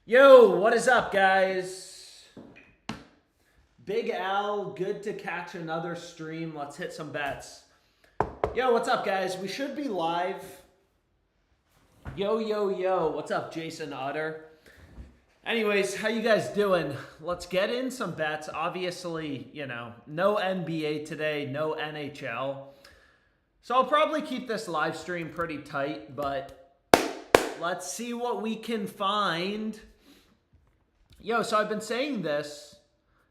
Yo, what is up, guys? Big Al, good to catch another stream. Let's hit some bets. Yo, what's up, guys? We should be live. Yo. What's up, Jason Utter? Anyways, how you guys doing? Let's get in some bets. Obviously, no NBA today, no NHL. So I'll probably keep this live stream pretty tight, but let's see what we can find. Yo, so I've been saying this.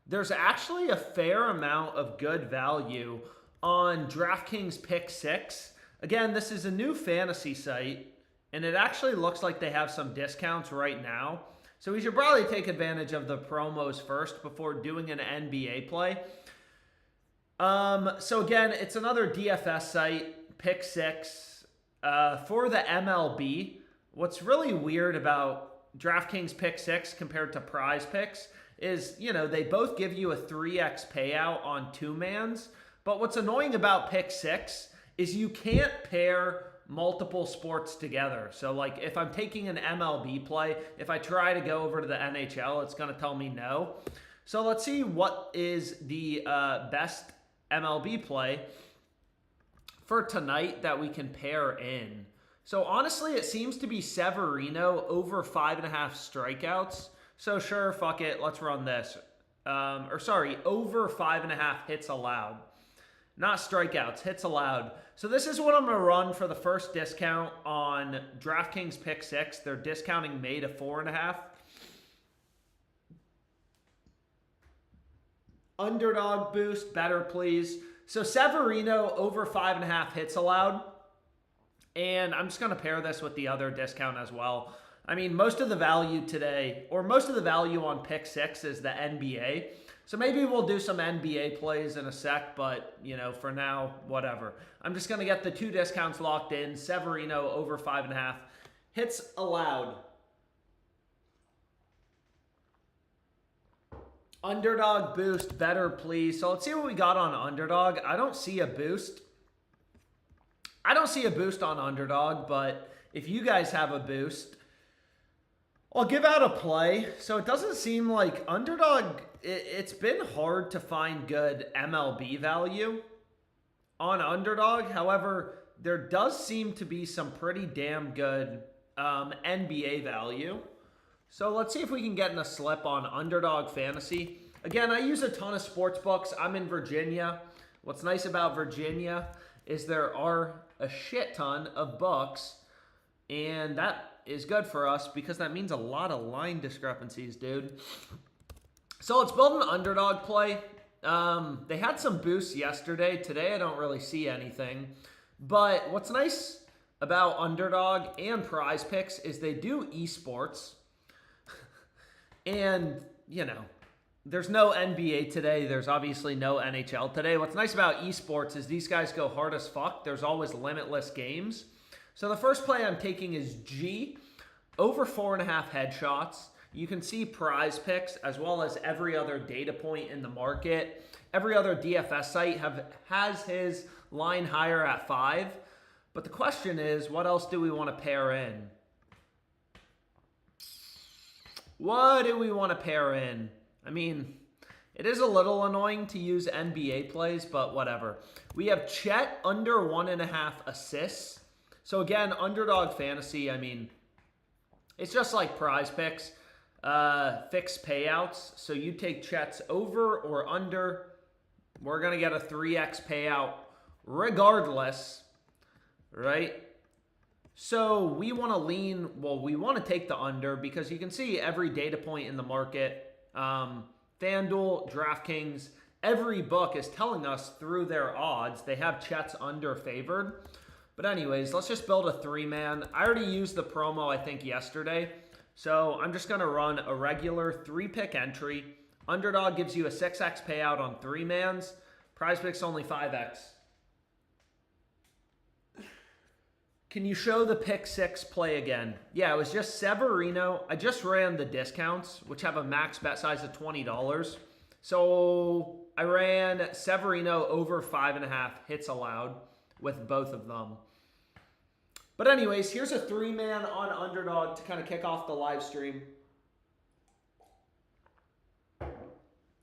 There's actually a fair amount of good value on DraftKings Pick Six. Again, this is a new fantasy site, and it actually looks like they have some discounts right now. So we should probably take advantage of the promos first before doing an NBA play. So again, it's another DFS site, Pick Six, for the MLB. What's really weird about DraftKings Pick Six compared to PrizePicks is, they both give you a 3x payout on two-mans. But what's annoying about Pick Six is you can't pair multiple sports together. So, like, if I'm taking an MLB play, if I try to go over to the NHL, it's going to tell me no. So let's see what is the best MLB play for tonight that we can pair in. So honestly, it seems to be Severino over 5.5 strikeouts. So sure, fuck it, let's run this. Over 5.5 hits allowed. Not strikeouts, hits allowed. So this is what I'm going to run for the first discount on DraftKings Pick Six. They're discounting May to 4.5. Underdog boost, better please. So Severino over 5.5 hits allowed. And I'm just going to pair this with the other discount as well. I mean, most of the value today, or most of the value on Pick Six is the NBA. So maybe we'll do some NBA plays in a sec, but, for now, whatever. I'm just going to get the two discounts locked in. Severino over 5.5 hits allowed. Underdog boost, better please. So let's see what we got on Underdog. I don't see a boost. I don't see a boost on Underdog, but if you guys have a boost, I'll give out a play. So it doesn't seem like Underdog, it's been hard to find good MLB value on Underdog. However, there does seem to be some pretty damn good NBA value. So let's see if we can get in a slip on Underdog Fantasy. Again, I use a ton of sports books. I'm in Virginia. What's nice about Virginia is there are a shit ton of books, and that is good for us because that means a lot of line discrepancies, dude. So let's build an Underdog play. They had some boosts yesterday. Today I don't really see anything. But what's nice about Underdog and PrizePicks is they do esports. And, there's no NBA today. There's obviously no NHL today. What's nice about esports is these guys go hard as fuck. There's always limitless games. So the first play I'm taking is G, over 4.5 headshots. You can see PrizePicks as well as every other data point in the market. Every other DFS site has his line higher at 5. But the question is, what else do we want to pair in? What do we want to pair in? I mean, it is a little annoying to use NBA plays, but whatever. We have Chet under 1.5 assists. So again, Underdog Fantasy, I mean, it's just like PrizePicks, fixed payouts. So you take Chet's over or under. We're going to get a 3x payout regardless, right? So we want to we want to take the under because you can see every data point in the market. FanDuel, DraftKings, every book is telling us through their odds they have Chet's under favored. But anyways, let's just build a 3-man. I already used the promo, I think, yesterday. So I'm just going to run a regular 3-pick entry. Underdog gives you a 6x payout on 3-mans. PrizePicks only 5x. Can you show the Pick Six play again? Yeah, it was just Severino. I just ran the discounts, which have a max bet size of $20. So I ran Severino over 5.5 hits allowed with both of them. But anyways, here's a 3-man on Underdog to kind of kick off the live stream.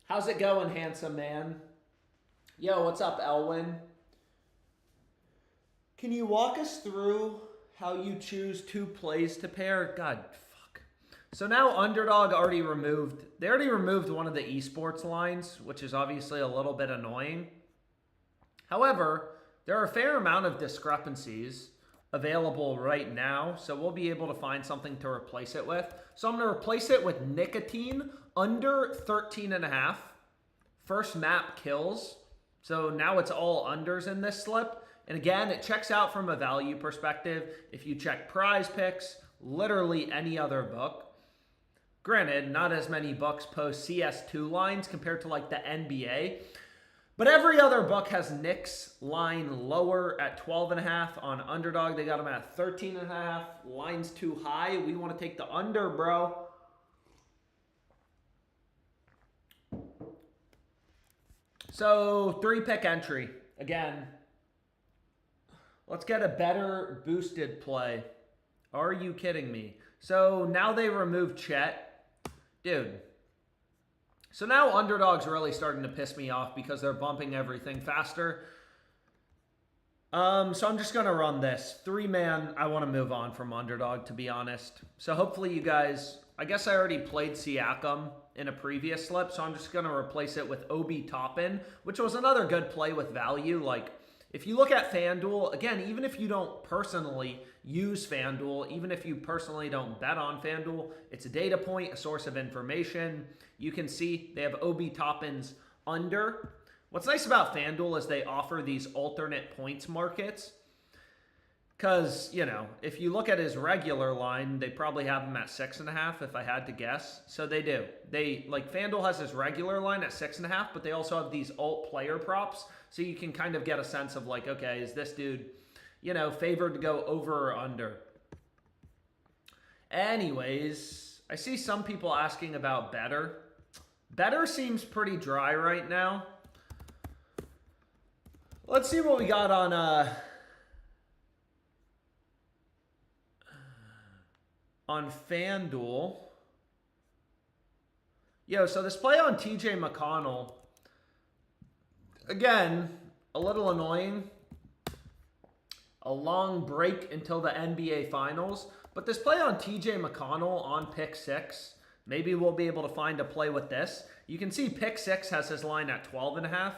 How's it going, handsome man? Yo, what's up, Elwin? Can you walk us through how you choose 2 plays to pair? God, fuck. So now Underdog they already removed one of the esports lines, which is obviously a little bit annoying. However, there are a fair amount of discrepancies available right now, so we'll be able to find something to replace it with. So I'm going to replace it with nicotine under 13.5. First map kills. So now it's all unders in this slip. And again, it checks out from a value perspective. If you check PrizePicks, literally any other book. Granted, not as many books post CS2 lines compared to like the NBA. But every other book has Knicks line lower at 12.5. On Underdog, they got them at 13.5. Line's too high. We want to take the under, bro. So 3-pick entry. Again, let's get a better boosted play. Are you kidding me? So now they removed Chet. Dude. So now Underdog's really starting to piss me off because they're bumping everything faster. So I'm just going to run this. 3-man, I want to move on from Underdog, to be honest. So hopefully you guys... I guess I already played Siakam in a previous slip, so I'm just going to replace it with Obi Toppin, which was another good play with value. Like, if you look at FanDuel, again, even if you don't personally use FanDuel, even if you personally don't bet on FanDuel, it's a data point, a source of information. You can see they have Obi Toppin's under. What's nice about FanDuel is they offer these alternate points markets. Because, you know, if you look at his regular line, they probably have him at 6.5 if I had to guess. So they do. FanDuel has his regular line at 6.5, but they also have these alt player props. So you can kind of get a sense of like, okay, is this dude, you know, favored to go over or under? Anyways, I see some people asking about better. Better seems pretty dry right now. Let's see what we got on FanDuel. Yo, so this play on TJ McConnell, again, a little annoying. A long break until the NBA Finals. But this play on TJ McConnell on Pick Six, maybe we'll be able to find a play with this. You can see Pick Six has his line at 12.5.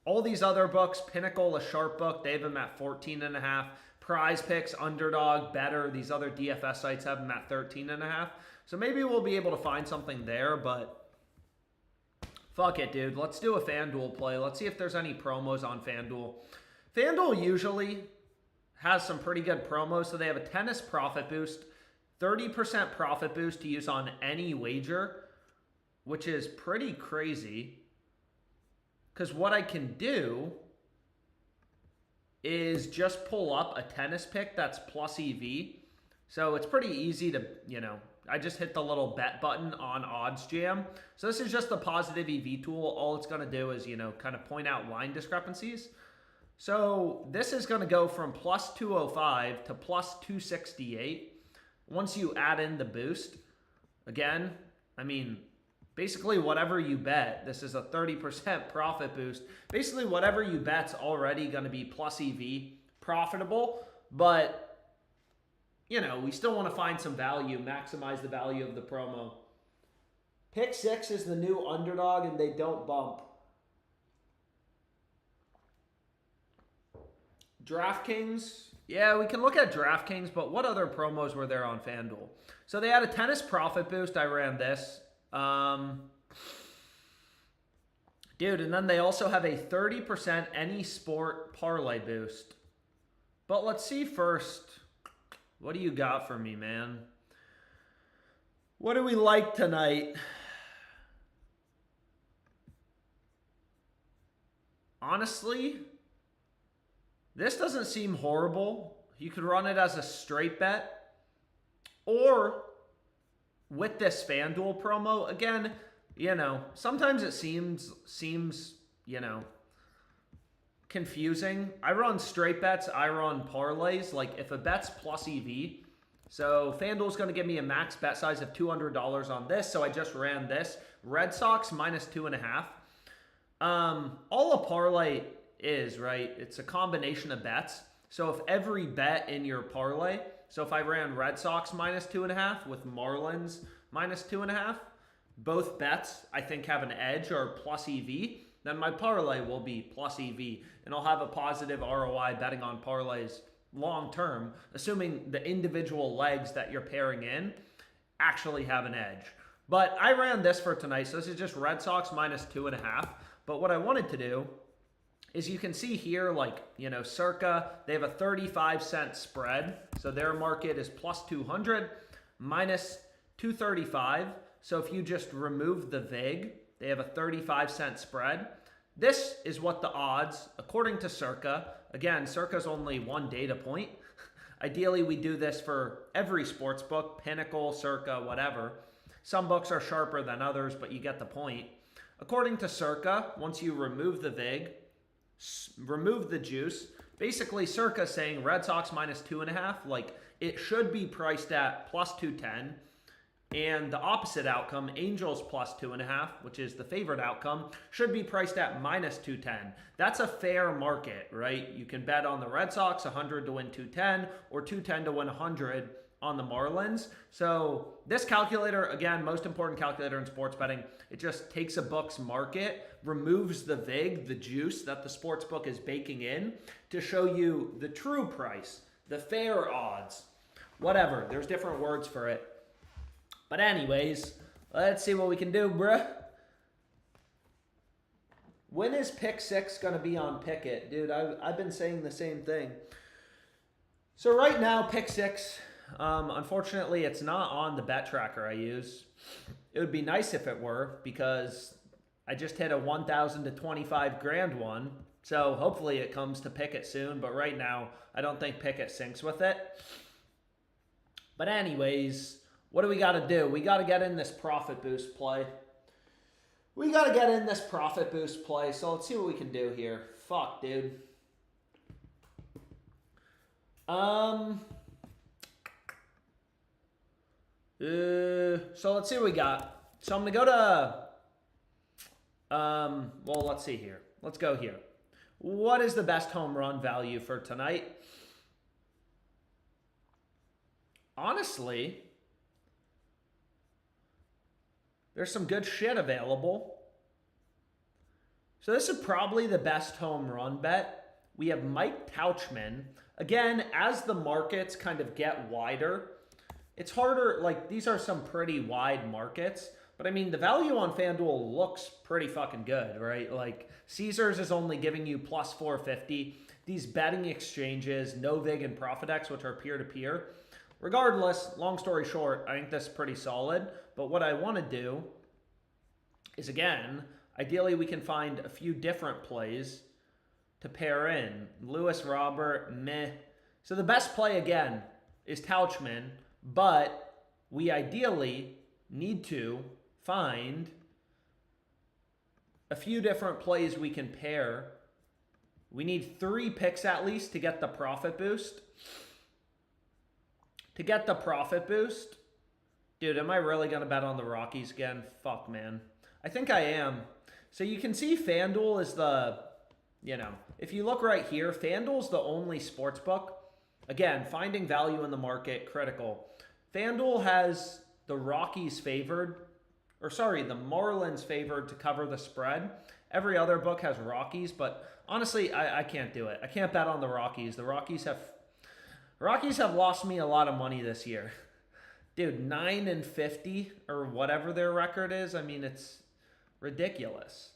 All these other books, Pinnacle, a sharp book, they have him at 14.5. PrizePicks, Underdog, Better, these other DFS sites have them at 13.5. So maybe we'll be able to find something there, but fuck it, dude. Let's do a FanDuel play. Let's see if there's any promos on FanDuel. FanDuel usually has some pretty good promos. So they have a tennis profit boost, 30% profit boost to use on any wager, which is pretty crazy. Because what I can do is just pull up a tennis pick that's plus EV. So it's pretty easy to, you know, I just hit the little bet button on Odds Jam. So this is just a positive EV tool. All it's going to do is, you know, kind of point out line discrepancies. So this is going to go from plus 205 to plus 268 once you add in the boost. Again, I mean, basically whatever you bet, this is a 30% profit boost. Basically whatever you bet's already going to be plus EV profitable, but you know, we still want to find some value, maximize the value of the promo. Pick Six is the new Underdog and they don't bump. DraftKings, yeah, we can look at DraftKings, but what other promos were there on FanDuel? So they had a tennis profit boost. I ran this. Dude, and then they also have a 30% any sport parlay boost. But let's see first. What do you got for me, man? What do we like tonight? Honestly, this doesn't seem horrible. You could run it as a straight bet. Or with this FanDuel promo, again, you know, sometimes it seems, you know, confusing. I run straight bets. I run parlays. Like, if a bet's plus EV, so FanDuel's going to give me a max bet size of $200 on this, so I just ran this. Red Sox minus 2.5. All a parlay is, right? It's a combination of bets. So if every bet in your parlay, so if I ran Red Sox -2.5 with Marlins -2.5, both bets I think have an edge or plus EV, then my parlay will be plus EV. And I'll have a positive ROI betting on parlays long term, assuming the individual legs that you're pairing in actually have an edge. But I ran this for tonight, so this is just Red Sox -2.5. But what I wanted to do is you can see here, like, you know, circa, they have a 35-cent spread. So their market is plus 200, minus 235. So if you just remove the VIG, they have a 35-cent spread. This is what the odds, according to Circa, again, Circa's only one data point. Ideally, we do this for every sports book, Pinnacle, Circa, whatever. Some books are sharper than others, but you get the point. According to Circa, once you remove the VIG, remove the juice, basically Circa saying Red Sox -2.5, like it should be priced at plus 210. And the opposite outcome, Angels +2.5, which is the favorite outcome, should be priced at -210. That's a fair market, right? You can bet on the Red Sox 100 to win 210 or 210 to win 100 on the Marlins. So this calculator, again, most important calculator in sports betting, it just takes a book's market, removes the VIG, the juice that the sports book is baking in to show you the true price, the fair odds, whatever. There's different words for it. But anyways, let's see what we can do, bruh. When is Pick 6 going to be on Pickett? Dude, I've been saying the same thing. So right now, Pick 6, unfortunately, it's not on the bet tracker I use. It would be nice if it were, because I just hit a 1,000 to 25 grand one. So hopefully it comes to Pickett soon. But right now, I don't think Pickett syncs with it. But anyways, what do we got to do? We got to get in this profit boost play. So let's see what we can do here. Fuck, dude. So let's see what we got. So I'm going to go to, well, let's see here. Let's go here. What is the best home run value for tonight? Honestly, there's some good shit available. So this is probably the best home run bet. We have Mike Tauchman. Again, as the markets kind of get wider, it's harder. Like, these are some pretty wide markets. But, I mean, the value on FanDuel looks pretty fucking good, right? Like, Caesars is only giving you plus 450. These betting exchanges, Novig and ProfitX, which are peer-to-peer. Regardless, long story short, I think this is pretty solid. But what I want to do is, again, ideally we can find a few different plays to pair in. Lewis Robert, meh. So the best play, again, is Tauchman. But we ideally need to find a few different plays we can pair. We need 3 picks at least to get the profit boost. Dude, am I really going to bet on the Rockies again? Fuck, man. I think I am. So you can see FanDuel is the, you know, if you look right here, FanDuel's the only sports book. Again, finding value in the market, critical. FanDuel has the Rockies favored, or sorry, the Marlins favored to cover the spread. Every other book has Rockies, but honestly, I can't do it. I can't bet on the Rockies. The Rockies have lost me a lot of money this year. Dude, 9-50 or whatever their record is. I mean, it's ridiculous.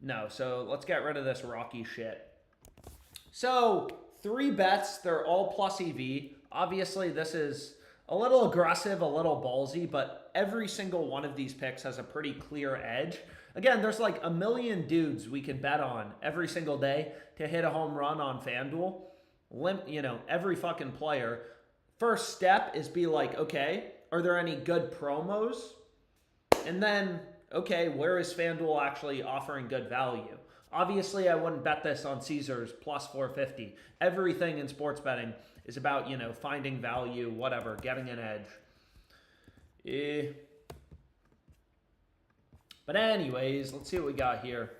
No, so let's get rid of this Rocky shit. So 3 bets, they're all plus EV. Obviously, this is a little aggressive, a little ballsy, but every single one of these picks has a pretty clear edge. Again, there's like a million dudes we can bet on every single day to hit a home run on FanDuel. You know, every fucking player. First step is be like, okay, are there any good promos? And then, okay, where is FanDuel actually offering good value? Obviously, I wouldn't bet this on Caesars plus 450. Everything in sports betting is about, you know, finding value, whatever, getting an edge. But anyways, let's see what we got here.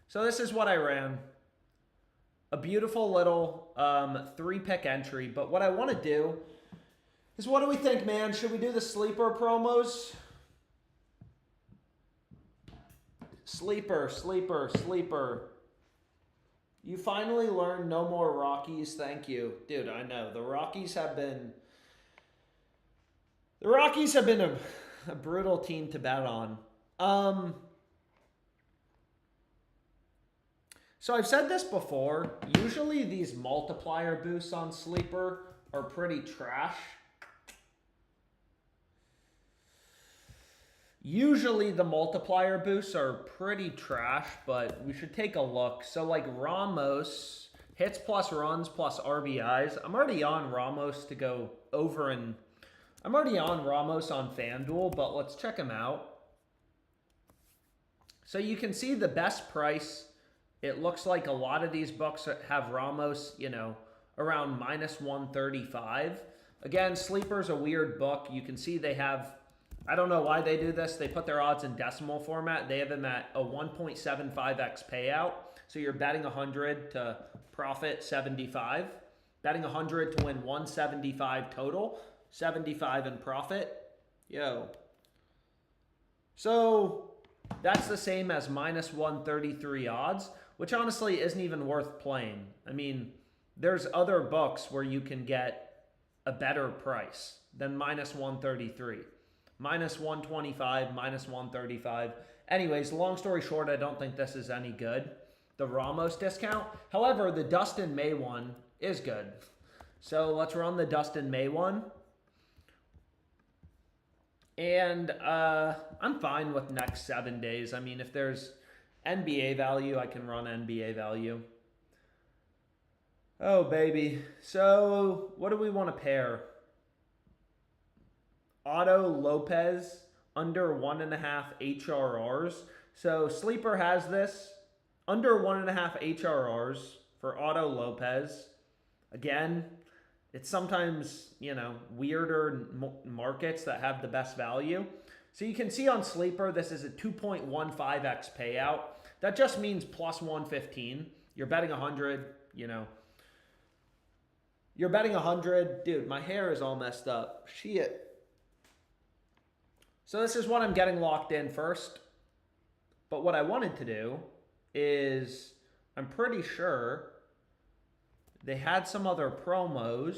So this is what I ran. A beautiful little 3-pick entry. But what I want to do is, what do we think, man? Should we do the sleeper promos? Sleeper, sleeper, sleeper. You finally learned no more Rockies. Thank you. Dude, I know. The Rockies have been a brutal team to bet on. So I've said this before. Usually these multiplier boosts on sleeper are pretty trash. Usually the multiplier boosts are pretty trash, but we should take a look. So like Ramos, hits plus runs plus RBIs. I'm already on Ramos to go over, and I'm already on Ramos on FanDuel, but let's check him out. So you can see the best price. It looks like a lot of these books have Ramos, you know, around minus 135. Again, Sleeper's a weird book. You can see they have, I don't know why they do this. They put their odds in decimal format. They have them at a 1.75x payout. So you're betting 100 to profit 75. Betting 100 to win 175 total. 75 in profit. Yo. So that's the same as minus 133 odds, which honestly isn't even worth playing. I mean, there's other books where you can get a better price than minus 133. Minus 125, minus 135. Anyways, long story short, I don't think this is any good. The Ramos discount. However, the Dustin May one is good. So let's run the Dustin May one. And I'm fine with next 7 days. I mean, if there's NBA value, I can run NBA value. Oh, baby. So what do we want to pair? Otto Lopez under 1.5 HRRs. So Sleeper has this under 1.5 HRRs for Otto Lopez. Again, it's sometimes, you know, weirder markets that have the best value. So you can see on Sleeper, this is a 2.15x payout. That just means plus 115. You're betting 100, you know. You're betting 100. Dude, my hair is all messed up. Shit. So this is what I'm getting locked in first. But what I wanted to do is, I'm pretty sure they had some other promos.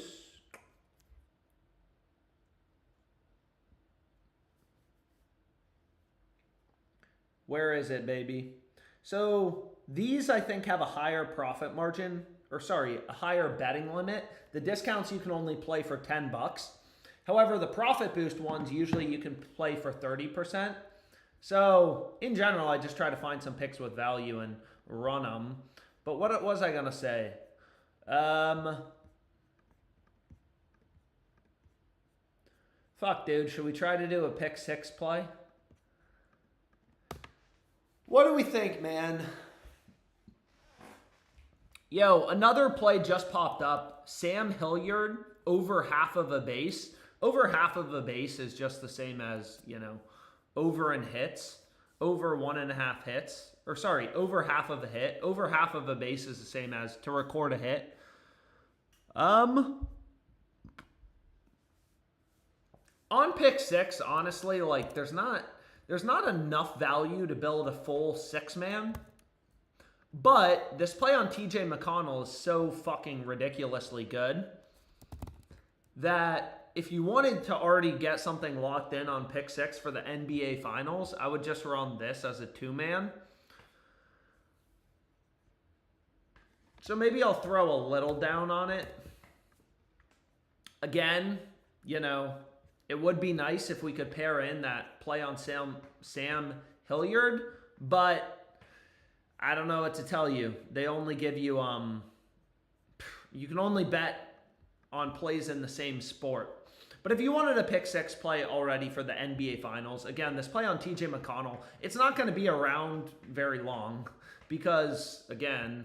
Where is it, baby? So these, I think, have a higher profit margin, or sorry, a higher betting limit. The discounts you can only play for 10 bucks. However, the profit boost ones, usually you can play for 30%. So in general, I just try to find some picks with value and run them. But what was I going to say? Fuck, dude. Should we try to do a pick six play? What do we think, man? Yo, another play just popped up. Sam Hilliard, over half of a base. Over half of a base is just the same as, you know, over in hits. Over 1.5 hits. Or sorry, over half of a hit. Over half of a base is the same as to record a hit. On pick six, honestly, like there's not enough value to build a full 6-man. But this play on TJ McConnell is so fucking ridiculously good that if you wanted to already get something locked in on pick six for the NBA Finals, I would just run this as a 2-man. So maybe I'll throw a little down on it. Again, you know, it would be nice if we could pair in that play on Sam Hilliard, but I don't know what to tell you. They only give you, you can only bet on plays in the same sport. But if you wanted a pick six play already for the NBA Finals, again, this play on TJ McConnell, it's not going to be around very long because, again,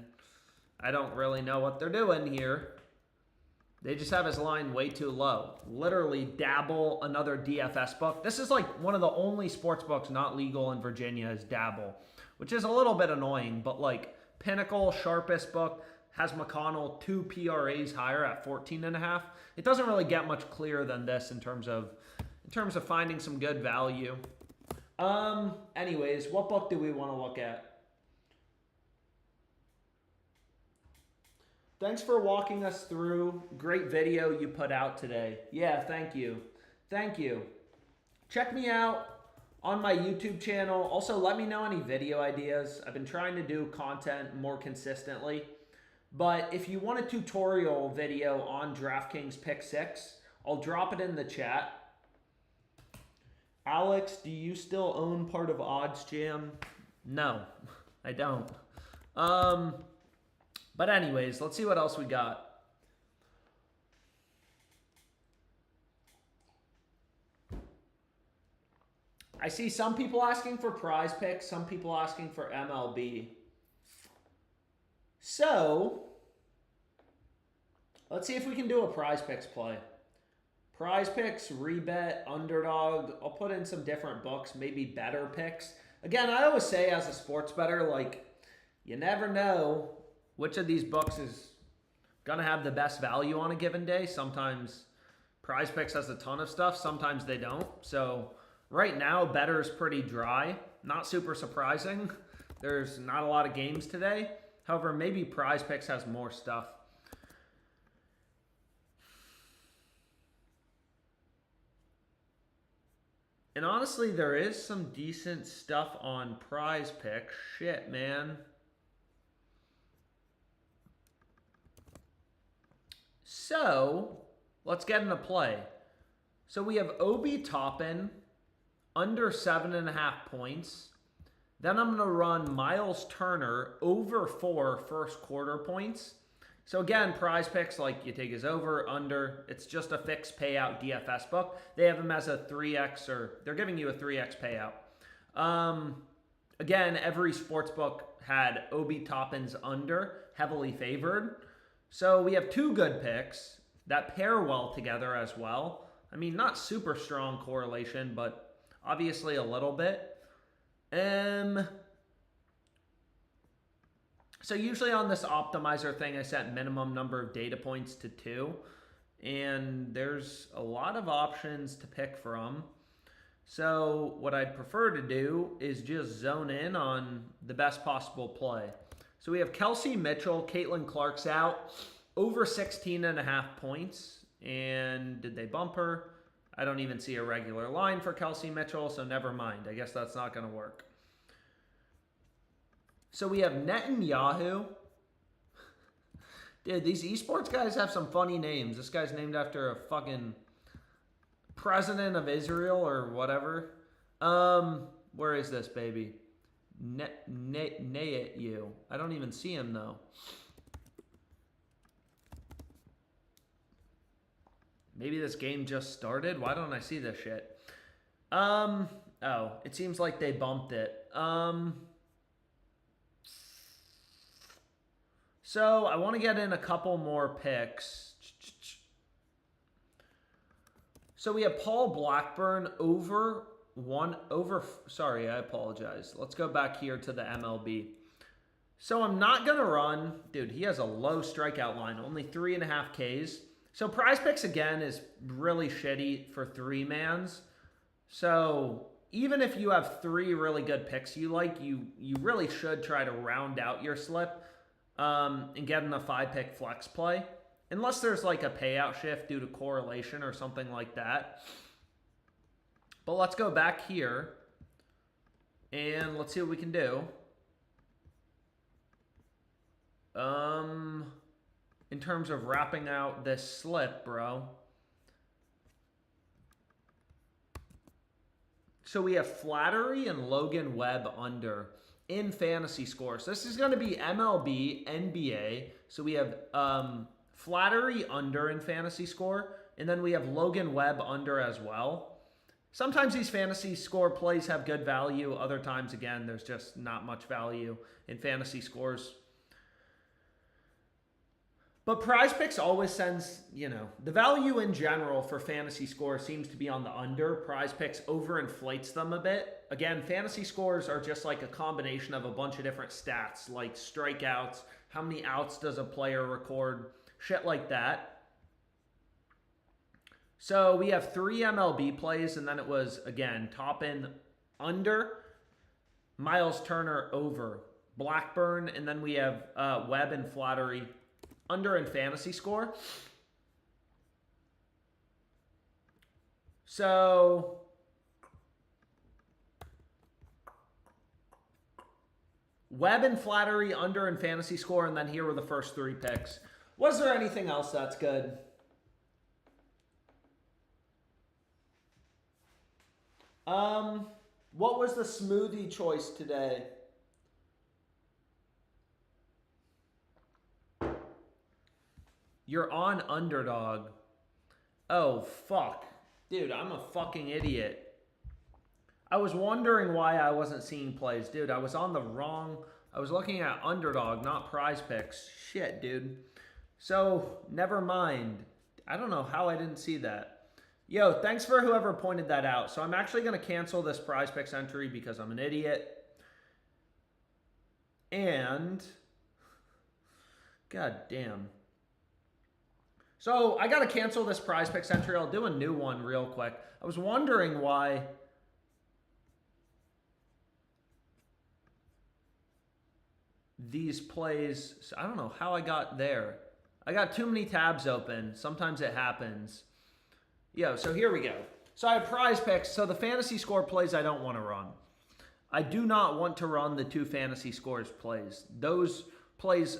I don't really know what they're doing here. They just have his line way too low. Literally Dabble, another DFS book. This is like one of the only sports books not legal in Virginia is Dabble, which is a little bit annoying, but like Pinnacle, sharpest book, has McConnell 2 PRAs higher at 14.5. It doesn't really get much clearer than this in terms of finding some good value. Anyways, what book do we want to look at? Thanks for walking us through. Great video you put out today. Yeah, thank you. Thank you. Check me out on my YouTube channel. Also, let me know any video ideas. I've been trying to do content more consistently. But if you want a tutorial video on DraftKings Pick Six, I'll drop it in the chat. Alex, do you still own part of Odds Jam? No, I don't. But anyways, let's see what else we got. I see some people asking for PrizePicks, some people asking for MLB. So, let's see if we can do a PrizePicks play. PrizePicks, rebet, underdog. I'll put in some different books, maybe better picks. Again, I always say as a sports bettor, like, you never know which of these books is going to have the best value on a given day. Sometimes PrizePicks has a ton of stuff. Sometimes they don't. So right now, better is pretty dry. Not super surprising. There's not a lot of games today. However, maybe PrizePicks has more stuff. And honestly, there is some decent stuff on PrizePicks. Shit, man. So, let's get into play. So we have Obi Toppin, under 7.5 points. Then I'm going to run Miles Turner, over 4 first quarter points. So again, PrizePicks, like you take his over, under. It's just a fixed payout DFS book. They have him as a 3x, or they're giving you a 3x payout. Again, every sports book had Obi Toppin's under, heavily favored. So we have 2 good picks that pair well together as well. I mean, not super strong correlation, but obviously a little bit. So usually on this optimizer thing, I set minimum number of data points to 2. And there's a lot of options to pick from. So what I'd prefer to do is just zone in on the best possible play. So we have Kelsey Mitchell, Caitlin Clark's out, over 16.5 points. And did they bump her? I don't even see a regular line for Kelsey Mitchell, so never mind. I guess that's not going to work. So we have Netanyahu. Dude, these esports guys have some funny names. This guy's named after a fucking president of Israel or whatever. Where is this, baby? Netanyahu. I don't even see him, though. Maybe this game just started? Why don't I see this shit? Oh, it seems like they bumped it. So I want to get in a couple more picks. So we have Paul Blackburn sorry, I apologize. Let's go back here to the MLB. So I'm not going to run. Dude, he has a low strikeout line, only 3.5 Ks. So PrizePicks, again, is really shitty for 3-mans. So even if you have 3 really good picks you like, you really should try to round out your slip. And get in a 5-pick flex play. Unless there's like a payout shift due to correlation or something like that. But let's go back here. And let's see what we can do. In terms of wrapping out this slip, bro. So we have Flattery and Logan Webb under in fantasy score. So this is going to be MLB, NBA. So we have Flattery under in fantasy score. And then we have Logan Webb under as well. Sometimes these fantasy score plays have good value. Other times, again, there's just not much value in fantasy scores. But PrizePicks always sends, the value in general for fantasy score seems to be on the under. PrizePicks overinflates them a bit. Again, fantasy scores are just like a combination of a bunch of different stats, like strikeouts, how many outs does a player record, shit like that. So we have 3 MLB plays, and then it was, again, Toppin under, Miles Turner over, Blackburn, and then we have Webb and Flattery under in fantasy score. So Webb and Flattery under in fantasy score, and then here were the first 3 picks. Was there anything else that's good? What was the smoothie choice today? You're on Underdog. Oh, fuck. Dude, I'm a fucking idiot. I was wondering why I wasn't seeing plays. Dude, I was on the wrong... I was looking at Underdog, not PrizePicks. Shit, dude. So, never mind. I don't know how I didn't see that. Yo, thanks for whoever pointed that out. So, I'm actually going to cancel this PrizePicks entry because I'm an idiot. And... God damn. So, I got to cancel this PrizePicks entry. I'll do a new one real quick. I was wondering why... these plays... I don't know how I got there. I got too many tabs open. Sometimes it happens. Yo, so here we go. So I have PrizePicks. So the fantasy score plays I don't want to run. I do not want to run the 2 fantasy scores plays. Those plays...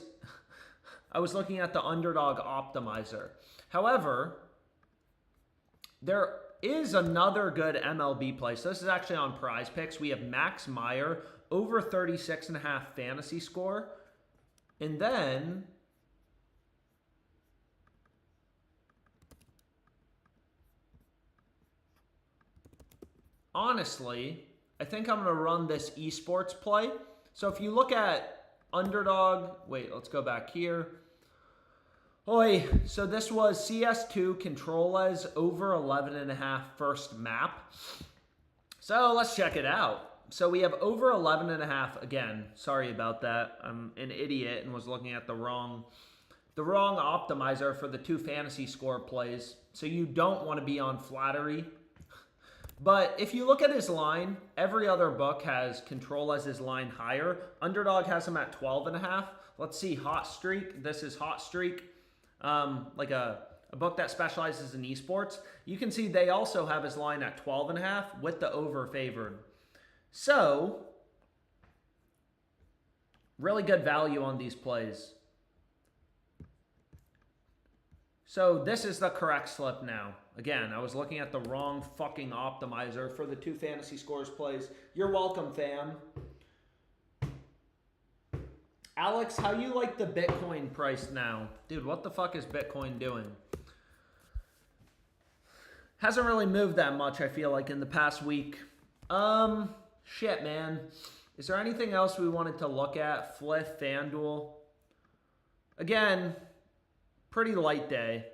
I was looking at the Underdog Optimizer. However, there is another good MLB play. So this is actually on PrizePicks. We have Max Meyer over 36.5 fantasy score. And then... honestly, I think I'm going to run this esports play. So if you look at Underdog... wait, let's go back here. Oi, so this was CS2 Controles over 11.5 first map. So let's check it out. So we have over 11.5 again. Sorry about that. I'm an idiot and was looking at the wrong optimizer for the 2 fantasy score plays. So you don't want to be on Flattery. But if you look at his line, every other book has Controles his line higher. Underdog has him at 12.5. Let's see, Hot Streak. This is Hot Streak. Like a book that specializes in esports. You can see they also have his line at 12.5 with the over favored. So, really good value on these plays. So this is the correct slip now. Again, I was looking at the wrong fucking optimizer for the 2 fantasy scores plays. You're welcome, fam. Alex, how you like the Bitcoin price now? Dude, what the fuck is Bitcoin doing? Hasn't really moved that much, I feel like, in the past week. Shit, man. Is there anything else we wanted to look at? Fliff, FanDuel. Again, pretty light day.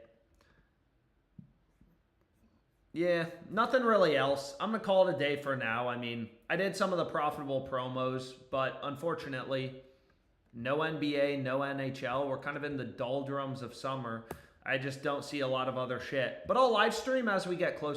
Yeah, nothing really else. I'm going to call it a day for now. I mean, I did some of the profitable promos, but unfortunately, no NBA, no NHL. We're kind of in the doldrums of summer. I just don't see a lot of other shit. But I'll live stream as we get closer.